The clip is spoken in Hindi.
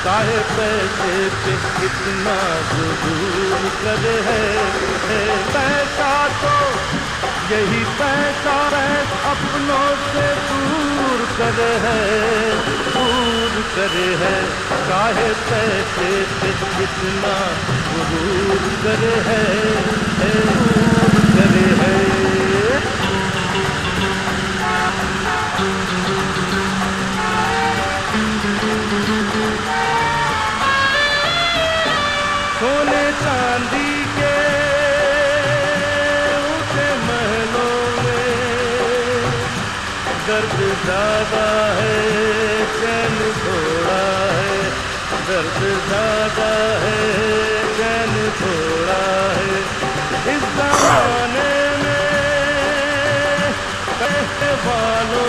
काहे पैसे पे इतना गुरूर करे है। पैसा तो यही पैसा है अपनों से दूर करे है, दूर करे है। काहे पैसे पे इतना गुरूर करे है, दूर करे है। सोने चांदी के ऊंचे महलों में दर्द ज्यादा है, चैन थोड़ा है। दर्द ज्यादा है, चैन थोड़ा है। इस जमाने में कहने वालों